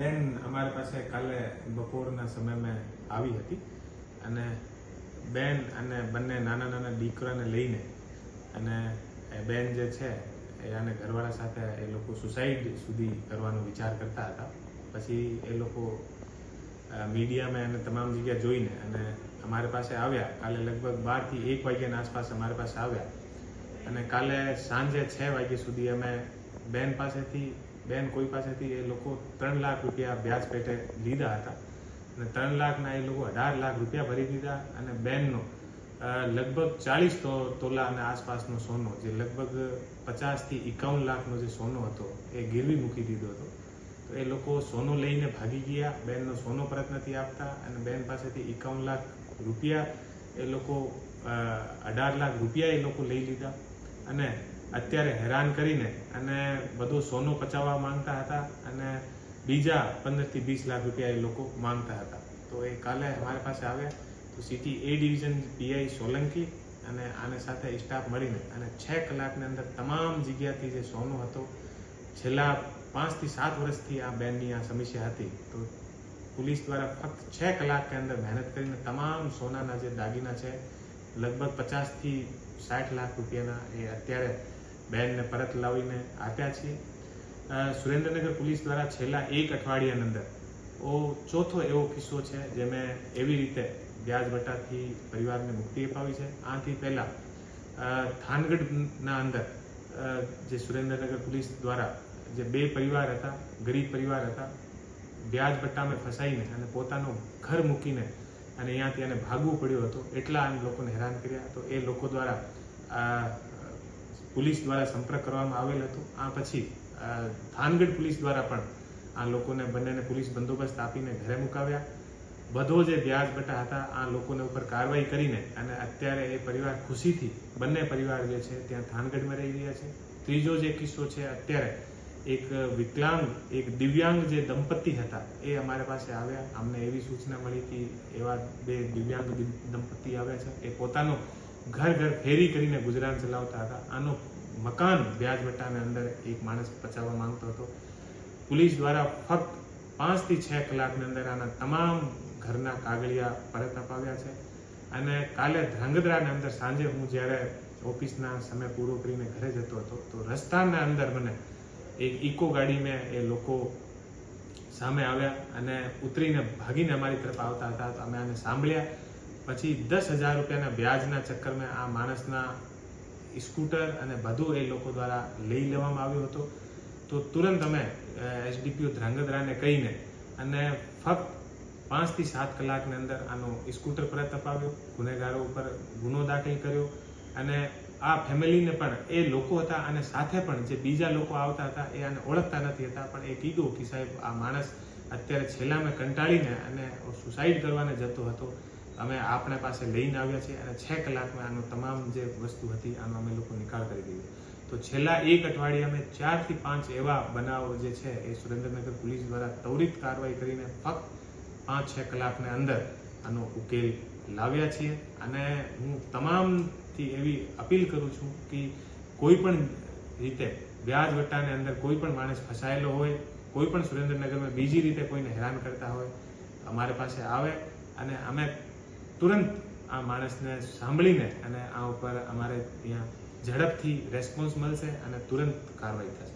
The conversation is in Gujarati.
બેન અમારી પાસે કાલે બપોરના સમયમાં આવી હતી અને બેન અને બંને નાના નાના દીકરાને લઈને અને એ બેન જે છે એ આને ઘરવાળા સાથે એ લોકો સુસાઇડ સુધી કરવાનો વિચાર કરતા હતા. પછી એ લોકો મીડિયામાં અને તમામ જગ્યા જોઈને અને અમારી પાસે આવ્યા. કાલે લગભગ 12 થી 1 વાગ્યાના આસપાસ અમારી પાસે આવ્યા અને કાલે સાંજે 6 વાગ્યા સુધી અમે બેન કોઈ પાસેથી એ લોકો 3 લાખ રૂપિયા વ્યાજ પેટે લીધા હતા અને 3 લાખના એ લોકો 18 લાખ રૂપિયા ભરી દીધા અને બેનનો લગભગ 40 તોલા અને આસપાસનો સોનો, જે લગભગ 50 થી 51 લાખનો જે સોનો હતો એ ગીરવી મૂકી દીધો હતો. તો એ લોકો સોનો લઈને ભાગી ગયા. બેનનો સોનો પરત નથી આપતા અને બેન પાસેથી 51 લાખ રૂપિયા એ લોકો 18 લાખ રૂપિયા એ લોકો લઈ લીધા અને અત્યારે હેરાન કરીને અને બધો સોનો પચાવવા માંગતા હતા અને બીજા 15 થી 20 લાખ રૂપિયા એ લોકો માંગતા હતા. તો એ કાલે અમારી પાસે આવ્યા. તો સિટી એ ડિવિઝન પીઆઈ સોલંકી અને આને સાથે સ્ટાફ મળીને અને 6 કલાકની અંદર તમામ જગ્યાથી જે સોનો હતો, છેલ્લા 5 થી 7 વર્ષથી આ બેનની આ સમસ્યા હતી, તો પોલીસ દ્વારા ફક્ત 6 કલાકની અંદર મહેનત કરીને તમામ સોનાના જે દાગીના છે લગભગ 50 થી 60 લાખ રૂપિયાના એ અત્યારે બેનને પરત લાવીને આપ્યા છીએ. સુરેન્દ્રનગર પોલીસ દ્વારા છેલ્લા 1 અઠવાડિયાની અંદર ચોથો એવો કિસ્સો છે જે મેં એવી રીતે વ્યાજ વટાથી પરિવારને મુક્તિ અપાવી છે. આથી પહેલાં થાનગઢના અંદર જે સુરેન્દ્રનગર પોલીસ દ્વારા જે 2 પરિવાર હતા, ગરીબ પરિવાર હતા, વ્યાજ વટામાં ફસાઈને અને પોતાનું ઘર મૂકીને અને અહીંયાથી એને ભાગવું પડ્યું હતું. એટલા લોકોને હેરાન કર્યા. તો એ લોકો દ્વારા પોલીસ દ્વારા સંપર્ક કરવામાં આવેલ હતો. આ પછી થાનગઢ પોલીસ દ્વારા પણ આ લોકોને બંનેને પોલીસ બંદોબસ્ત આપીને ઘરે મુકાવ્યા. બધો જે વ્યાજ બટા હતા આ લોકોને ઉપર કાર્યવાહી કરીને અને અત્યારે એ પરિવાર ખુશીથી બંને પરિવાર જે છે ત્યાં થાનગઢમાં રહી રહ્યા છે. ત્રીજો જે કિસ્સો છે, અત્યારે એક વિકલાંગ એક દિવ્યાંગ જે દંપતી હતા એ અમારી પાસે આવ્યા. અમને એવી સૂચના મળી હતી એવા 2 દિવ્યાંગ દંપતી આવ્યા છે. એ પોતાનો ઘર ફેરી કરીને ગુજરાન ચલાવતા હતા. આનો મકાન વ્યાજ વટાને અંદર એક માણસ પચાવવા માંગતો હતો. પોલીસ દ્વારા ફક્ત 5 થી 6 કલાકની અંદર આના તમામ ઘરના કાગળિયા પરત અપાવ્યા છે. અને કાલે ધ્રાંગધ્રાની અંદર સાંજે હું જ્યારે ઓફિસના સમય પૂરો કરીને ઘરે જતો હતો તો રસ્તાના અંદર મને એક ઇકો ગાડીમાં એ લોકો સામે આવ્યા અને ઉતરીને ભાગીને અમારી તરફ આવતા હતા. તો અમે આને સાંભળ્યા. પછી 10,000 રૂપિયાના વ્યાજના ચક્કરમાં આ માણસના સ્કૂટર અને બધું એ લોકો દ્વારા લઈ લેવામાં આવ્યો હતો. તો તુરંત અમે એસડીપીઓ ધ્રાંગધ્રાને કહીને અને ફક્ત 5 થી 7 કલાકની અંદર આનો સ્કૂટર પરત અપાવ્યો, ગુનેગારો ઉપર ગુનો દાખલ કર્યો અને આ ફેમિલીને પણ એ લોકો હતા અને સાથે પણ જે બીજા લોકો આવતા હતા એ આને ઓળખતા નથી હતા, પણ એ કીધું કે સાહેબ આ માણસ અત્યારે છેલ્લામાં કંટાળીને અને સુસાઇડ કરવાને જતો હતો, અમે આપણે પાસે લઈને આવ્યા છીએ અને 6 કલાકમાં આનો તમામ જે વસ્તુ હતી આનો અમે લોકો નિકાલ કરી દીધો. તો છેલ્લા 1 અઠવાડિયામાં 4 થી 5 એવા બનાવો જે છે એ સુરેન્દ્રનગર પોલીસ દ્વારા ત્વરિત કાર્યવાહી કરીને ફક્ત 5-6 કલાકની અંદર આનો ઉકેલ લાવ્યા છીએ. અને હું તમામથી એવી અપીલ કરું છું કે કોઈ પણ રીતે વ્યાજ વટાની અંદર કોઈ પણ માણસ ફસાયેલો હોય, કોઈ પણ સુરેન્દ્રનગરમાં બીજી રીતે કોઈને હેરાન કરતા હોય, અમારી પાસે આવે અને અમે તુરંત આ માણસને સાંભળીને અને આ ઉપર અમારે ત્યાં ઝડપથી રેસ્પોન્સ મળશે અને તુરંત કાર્યવાહી થશે.